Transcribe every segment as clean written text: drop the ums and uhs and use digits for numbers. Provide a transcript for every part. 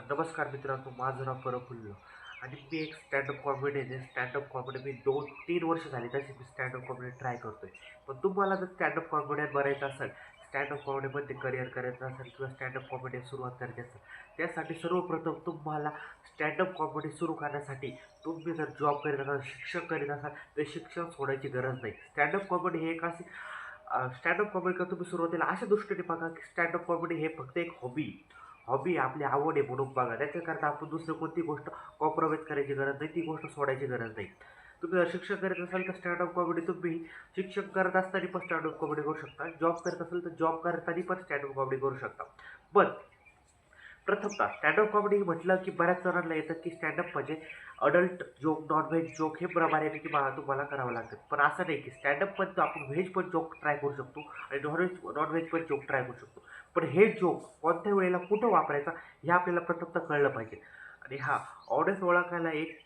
तर नमस्कार मित्रांनो, माझं नाव प्रफुल्ल आणि मी एक स्टँडअप कॉमेडियन आहे. स्टँडअप कॉमेडी मी 2-3 वर्ष झाली तशी मी स्टँडअप कॉमेडी ट्राय करतो आहे. पण तुम्हाला जर स्टँडअप कॉमेडियन बनायचं असेल, स्टँडअप कॉमेडीमध्ये करिअर करायचं असेल किंवा स्टँडअप कॉमेडी सुरुवात करायची असेल, त्यासाठी सर्वप्रथम तुम्हाला स्टँडअप कॉमेडी सुरू करण्यासाठी तुम्ही जर जॉब करीत असाल, शिक्षण करीत असाल, तर शिक्षण सोडायची गरज नाही. स्टँडअप कॉमेडी हे एक अशी स्टँडअप कॉमेडी का तुम्ही सुरुवातीला अशा दृष्टीने बघा की स्टँडअप कॉमेडी हे फक्त एक हॉबी आपली आवड आहे म्हणून बघा. त्याच्याकरता आपण दुसरी कोणती गोष्ट कॉम्प्रोमाइज करायची गरज नाही, ती गोष्ट सोडायची गरज नाही. तुम्ही जर शिक्षण करत असाल तर स्टँडअप कॉमेडी तुम्ही शिक्षण करत असताना पण स्टँडअप कॉमेडी करू शकता. जॉब करत असाल तर जॉब करताना पण स्टँडअप कॉमेडी करू शकता. पण प्रथमतः स्टँडअप कॉमेडी म्हटलं की बऱ्याच जणांना येतं की स्टँडअप म्हणजे अडल्ट जोक, नॉन-व्हेज जोक हे बऱ्यापैकी तुम्हाला करावं लागतं. पण असं नाही की स्टँडअप पण आपण व्हेज पण जोक ट्राय करू शकतो आणि नॉन-व्हेज पण जोक ट्राय करू शकतो. पण हे जोक कोणत्या वेळेला कुठं वापरायचा हे आपल्याला प्रथमतः कळलं पाहिजे. आणि हा ऑडियन्स ओळखायला एक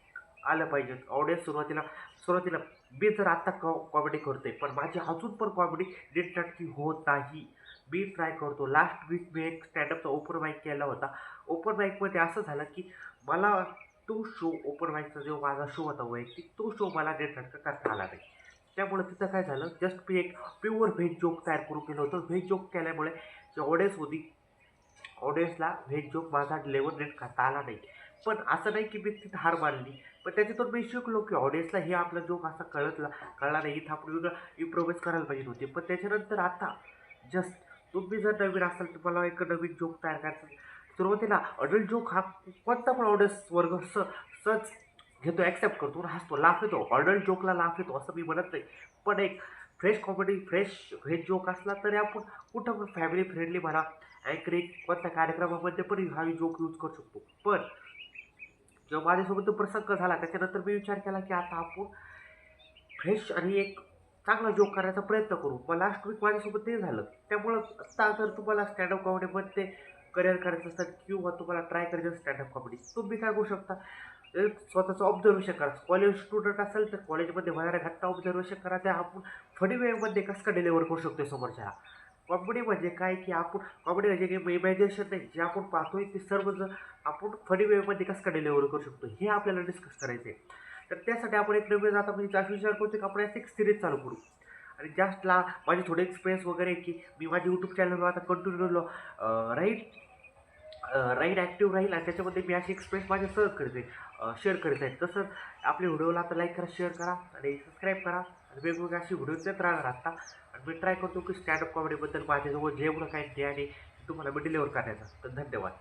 आलं पाहिजे. ऑडियन्स सुरुवातीला सुरुवातीला मी जर आत्ता कॉमेडी करतोय, पण माझी अजून पण कॉमेडी नीटनेटकी होत नाही. मी ट्राय करतो. लास्ट वीक मी एक स्टँडअपचा ओपन माईक केला होता. ओपन माईकमध्ये असं झालं की मला तो शो ओपन माईकचा जो माझा शो होता वैयक्तिक, तो शो मला नीटनेटका करता आला नाही. त्यामुळे तिथं काय झालं, जस्ट मी एक प्युअर व्हेज जोक तयार करून केलं होतं. व्हेज जोक केल्यामुळे जी ऑडियन्स होती, ऑडियन्सला व्हेज जोक माझा लेवल नीट करता आला नाही. पण असं नाही की मी तिथं हार मानली. पण त्याच्यातून मी शिकलो की ऑडियन्सला हे आपला जोक असा कळला नाही. इथं आपण वेगळं इम्प्रोव्हाइज करायला पाहिजे होते. पण त्याच्यानंतर आता जस्ट तुम्ही जर नवीन असाल, तुम्हाला एक नवीन जोक तयार करायचा असेल, सुरुवातीला अडल्ट जोक हा कोणता पण ऑडियन्स वर्ग सहज घेतो, ॲक्सेप्ट करतो, हसतो, लाफ येतो. अडल्ट जोकला लाफ येतो असं मी म्हणत नाही. पण एक fresh comedy, fresh veg joke असला तरी आपण कुठं पण फॅमिली फ्रेंडली म्हणा, अँकरिंग कोणत्या कार्यक्रमामध्ये पण हा जोक यूज करू शकतो. पण जेव्हा माझ्यासोबत तो प्रसंग झाला त्याच्यानंतर मी विचार केला की आता आपण फ्रेश आणि एक चांगला जोक करण्याचा प्रयत्न करू. मग लास्ट वीक माझ्यासोबत ते झालं. त्यामुळं आत्ता जर तुम्हाला स्टँडअप कॉमेडीमध्ये करिअर करायचं असेल किंवा तुम्हाला ट्राय करायचं असेल स्टँडअप कॉमेडी, तुम्ही काय करू शकता, एक स्वतःचं ऑब्झर्वेशन करा. कॉलेज स्टुडंट असेल तर कॉलेजमध्ये होणाऱ्या घटना ऑब्झर्वेशन करा. त्या आपण फनी वेमध्ये कसं काय डिलिव्हर करू शकतो समोरच्याला. कॉमेडी म्हणजे काय की आपण कॉमेडी म्हणजे काही इमॅजिनेशन नाही, जे आपण पाहतोय ते सर्व जर आपण फनी वेमध्ये कसं काय डिलिव्हर करू शकतो हे आपल्याला डिस्कस करायचं आहे. तर त्यासाठी आपण एक नवीन आता मी जास्त विचार करतो की आपण याची एक सिरीज चालू करू. आणि जास्तला माझे थोडे एक्सपिरियन्स वगैरे की मी माझ्या यूट्यूब चॅनलवर आता कंटिन्यू राईट राईट ॲक्टिव्ह राहील आणि त्याच्यामध्ये मी असे एक्सपिरियन्स माझे सहज करते शेअर करीत आहेत. तसंच आपल्या व्हिडिओला आता लाईक करा, शेअर करा आणि सबस्क्राईब करा आणि वेगवेगळे असे व्हिडिओ देत राहणार आता. आणि मी ट्राय करतो की स्टँडअप कॉमेडीबद्दल माझ्याजवळ जेवढं काही ज्ञान आहे ते तुम्हाला मी डिलिव्हर करण्याचा. तर धन्यवाद.